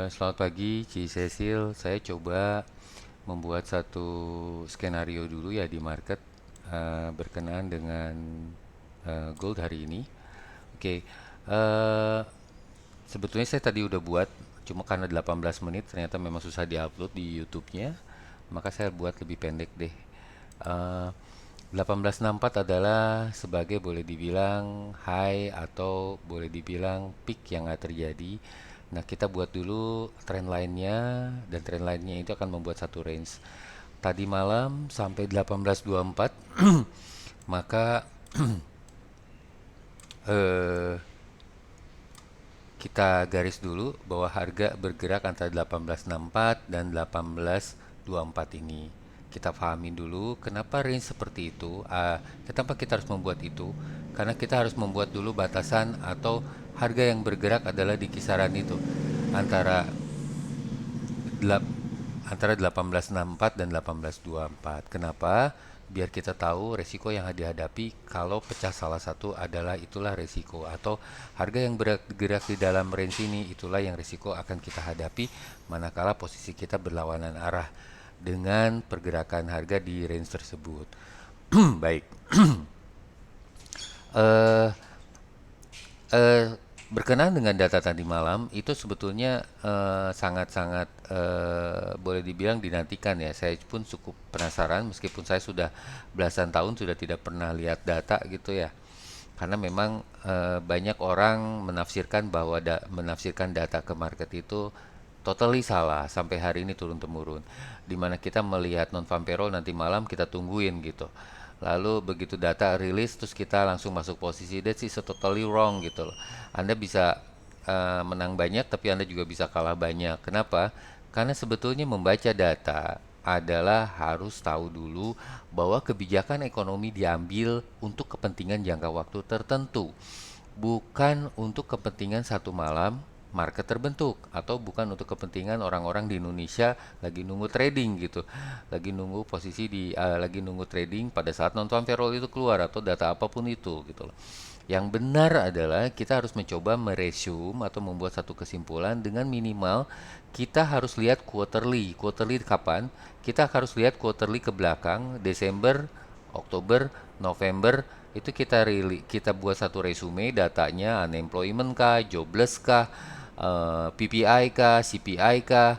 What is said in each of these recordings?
Selamat pagi, Ci Cecil. Saya coba membuat satu skenario dulu ya di market berkenaan dengan gold hari ini. Oke, eh, sebetulnya saya tadi udah buat, cuma karena 18 menit ternyata memang susah diupload di YouTube-nya, maka saya buat lebih pendek deh. Eh, 1864 adalah sebagai boleh dibilang high atau boleh dibilang peak yang nggak terjadi. Nah, kita buat dulu trend line-nya dan trend line-nya itu akan membuat satu range. Tadi malam sampai 1824 maka eh, kita garis dulu bahwa harga bergerak antara 1864 dan 1824 ini. Kita pahami dulu kenapa range seperti itu. Kenapa kita harus membuat itu? Karena kita harus membuat dulu batasan atau harga yang bergerak adalah di kisaran itu antara antara 1864 dan 1824. Kenapa? Biar kita tahu resiko yang dihadapi kalau pecah salah satu adalah itulah resiko, atau harga yang bergerak di dalam range ini itulah yang resiko akan kita hadapi manakala posisi kita berlawanan arah dengan pergerakan harga di range tersebut. Baik. Eh eh, Berkenaan dengan data tadi malam itu sebetulnya sangat-sangat boleh dibilang dinantikan ya. Saya pun cukup penasaran meskipun saya sudah belasan tahun sudah tidak pernah lihat data gitu ya. Karena memang banyak orang menafsirkan bahwa menafsirkan data ke market itu totally salah sampai hari ini turun temurun. Dimana kita melihat non farm payroll nanti malam kita tungguin gitu. Lalu begitu data rilis terus kita langsung masuk posisi, that is totally wrong gitu loh. Anda bisa menang banyak tapi Anda juga bisa kalah banyak. Kenapa? Karena sebetulnya membaca data adalah harus tahu dulu bahwa kebijakan ekonomi diambil untuk kepentingan jangka waktu tertentu, bukan untuk kepentingan satu malam market terbentuk, atau bukan untuk kepentingan orang-orang di Indonesia lagi nunggu trading gitu, lagi nunggu posisi lagi nunggu trading pada saat non farm payroll itu keluar atau data apapun itu gitu loh. Yang benar adalah kita harus mencoba meresume atau membuat satu kesimpulan dengan minimal kita harus lihat quarterly. Quarterly kapan? Kita harus lihat quarterly ke belakang, Desember, Oktober, November, itu kita buat satu resume datanya, unemployment kah, jobless kah, PPI kah, CPI kah,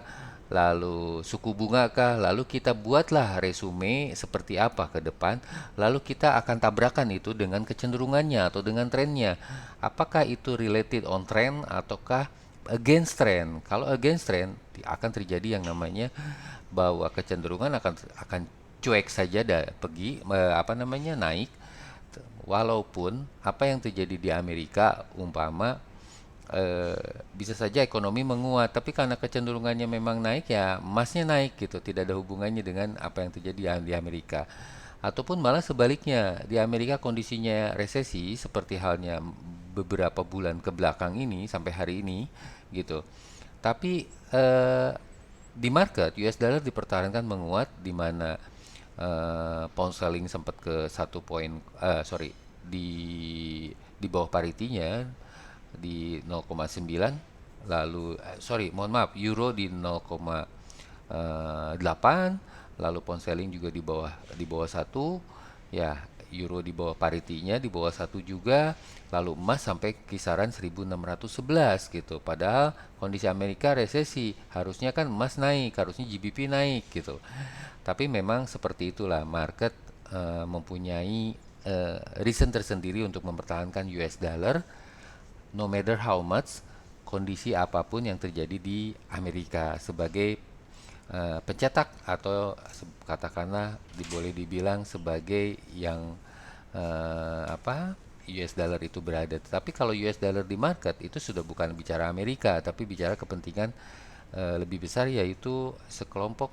lalu suku bunga kah, lalu kita buatlah resume seperti apa ke depan, lalu kita akan tabrakan itu dengan kecenderungannya atau dengan trennya. Apakah itu related on trend ataukah against trend? Kalau against trend akan terjadi yang namanya bahwa kecenderungan akan cuek saja pergi apa namanya naik, walaupun apa yang terjadi di Amerika umpama bisa saja ekonomi menguat, tapi karena kecenderungannya memang naik ya emasnya naik gitu, tidak ada hubungannya dengan apa yang terjadi di Amerika. Ataupun malah sebaliknya, di Amerika kondisinya resesi seperti halnya beberapa bulan ke belakang ini sampai hari ini gitu. Tapi di market US dollar dipertahankan menguat, di mana pound sterling sempat ke satu poin, sorry, di bawah paritinya di 0,9, lalu sorry mohon maaf, euro di 0,8, lalu pound sterling juga di bawah satu ya, euro di bawah paritinya di bawah satu juga, lalu emas sampai kisaran 1611 gitu, padahal kondisi Amerika resesi, harusnya kan emas naik, harusnya GBP naik gitu. Tapi memang seperti itulah market mempunyai reason tersendiri untuk mempertahankan US dollar no matter how much kondisi apapun yang terjadi di Amerika, sebagai pencetak atau katakanlah boleh dibilang sebagai yang apa, US dollar itu berada. Tetapi kalau US dollar di market itu sudah bukan bicara Amerika, tapi bicara kepentingan lebih besar, yaitu sekelompok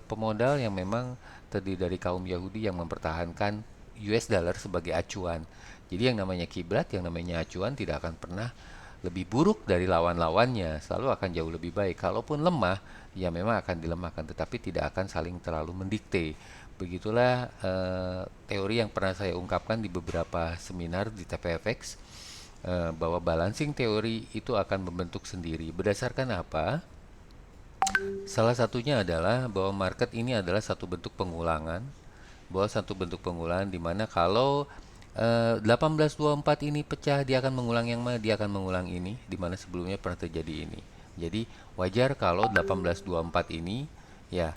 pemodal yang memang terdiri dari kaum Yahudi yang mempertahankan US dollar sebagai acuan. Jadi yang namanya kiblat, yang namanya acuan tidak akan pernah lebih buruk dari lawan-lawannya, selalu akan jauh lebih baik. Kalaupun lemah, ya memang akan dilemahkan, tetapi tidak akan saling terlalu mendikte. Begitulah teori yang pernah saya ungkapkan di beberapa seminar di TPFX. bahwa balancing teori itu akan membentuk sendiri. Berdasarkan apa? Salah satunya adalah bahwa market ini adalah satu bentuk pengulangan, bahwa satu bentuk pengulangan di mana kalau 1824 ini pecah, dia akan mengulang yang mana? Dia akan mengulang ini, di mana sebelumnya pernah terjadi ini. Jadi wajar kalau 1824 ini, ya,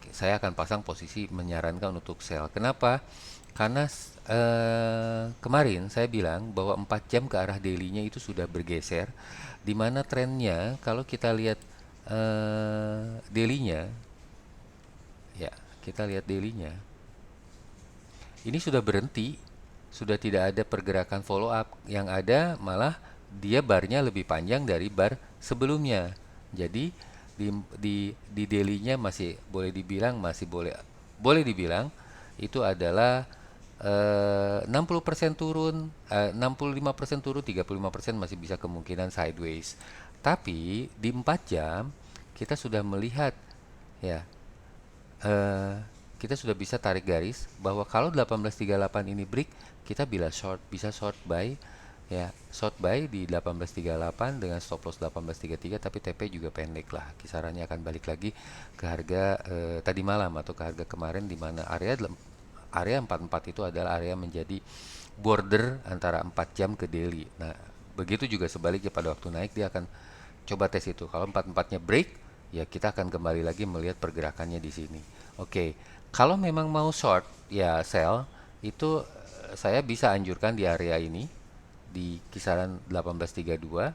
saya akan pasang posisi menyarankan untuk sell. Kenapa? Karena kemarin saya bilang bahwa 4 jam ke arah daily-nya itu sudah bergeser, di mana trennya kalau kita lihat daily-nya, ya, kita lihat daily-nya, ini sudah berhenti, sudah tidak ada pergerakan follow up, yang ada malah dia barnya lebih panjang dari bar sebelumnya. Jadi di daily-nya masih boleh dibilang, boleh dibilang itu adalah 60% turun, 65% turun, 35% masih bisa kemungkinan sideways. Tapi di 4 jam kita sudah melihat, ya, eh, kita sudah bisa tarik garis bahwa kalau 1838 ini break, kita bisa short buy, ya, short buy di 1838 dengan stop loss 1833, tapi TP juga pendek lah, kisarannya akan balik lagi ke harga tadi malam atau ke harga kemarin, di mana area 44 itu adalah area menjadi border antara 4 jam ke daily. Nah, begitu juga sebaliknya, pada waktu naik dia akan coba tes itu. Kalau 44-nya break, ya kita akan kembali lagi melihat pergerakannya di sini. Oke, kalau memang mau short, ya sell, itu saya bisa anjurkan di area ini, di kisaran 1832.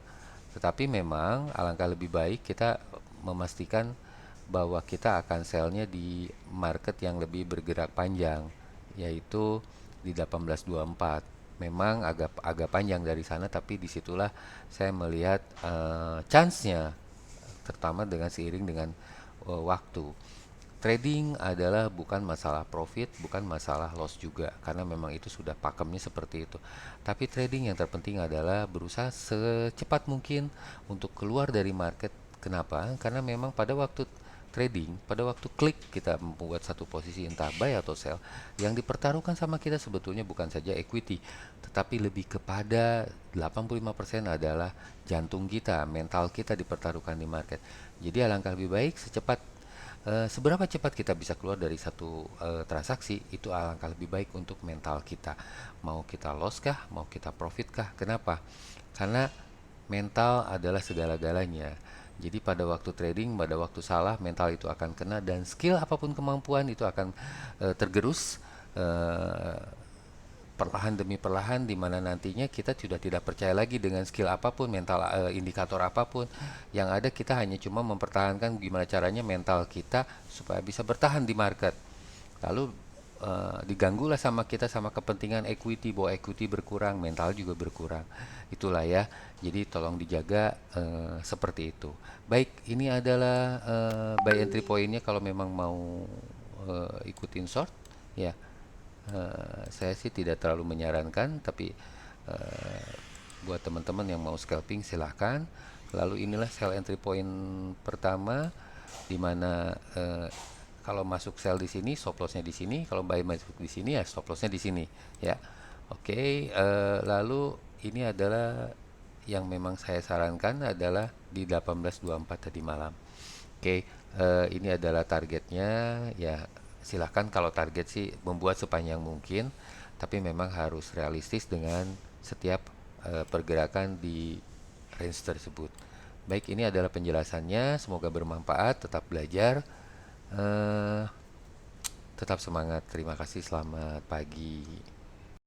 Tetapi memang alangkah lebih baik kita memastikan bahwa kita akan sell-nya di market yang lebih bergerak panjang, yaitu di 1824. Memang agak panjang dari sana, tapi disitulah saya melihat chance-nya, terutama dengan seiring dengan waktu. Trading adalah bukan masalah profit, bukan masalah loss juga, karena memang itu sudah pakemnya seperti itu. Tapi trading yang terpenting adalah berusaha secepat mungkin untuk keluar dari market. Kenapa? Karena memang pada waktu trading, pada waktu klik kita membuat satu posisi entah buy atau sell, yang dipertaruhkan sama kita sebetulnya bukan saja equity, tetapi lebih kepada 85% adalah jantung kita, mental kita dipertaruhkan di market. Jadi alangkah lebih baik seberapa cepat kita bisa keluar dari satu transaksi, itu alangkah lebih baik untuk mental kita. Mau kita loss kah, mau kita profit kah? Kenapa? Karena mental adalah segala-galanya. Jadi pada waktu trading, pada waktu salah, mental itu akan kena, dan skill apapun kemampuan itu akan tergerus eh, perlahan demi perlahan, di mana nantinya kita sudah tidak percaya lagi dengan skill apapun, mental indikator apapun. Yang ada kita hanya cuma mempertahankan gimana caranya mental kita supaya bisa bertahan di market. Lalu diganggulah sama kita sama kepentingan equity, bahwa equity berkurang, mental juga berkurang. Itulah ya. Jadi tolong dijaga seperti itu. Baik, ini adalah buy entry pointnya kalau memang mau ikutin short, ya. Saya sih tidak terlalu menyarankan, tapi eh, buat teman-teman yang mau scalping silahkan. Lalu inilah sell entry point pertama, di mana kalau masuk sell di sini, stop lossnya di sini. Kalau buy masuk di sini, ya stop lossnya di sini. Ya, oke. Lalu ini adalah yang memang saya sarankan adalah di 1824 tadi malam. Oke, ini adalah targetnya. Ya, silahkan kalau target sih membuat sepanjang mungkin, tapi memang harus realistis dengan setiap pergerakan di range tersebut. Baik, ini adalah penjelasannya. Semoga bermanfaat. Tetap belajar, eh, tetap semangat. Terima kasih. Selamat pagi.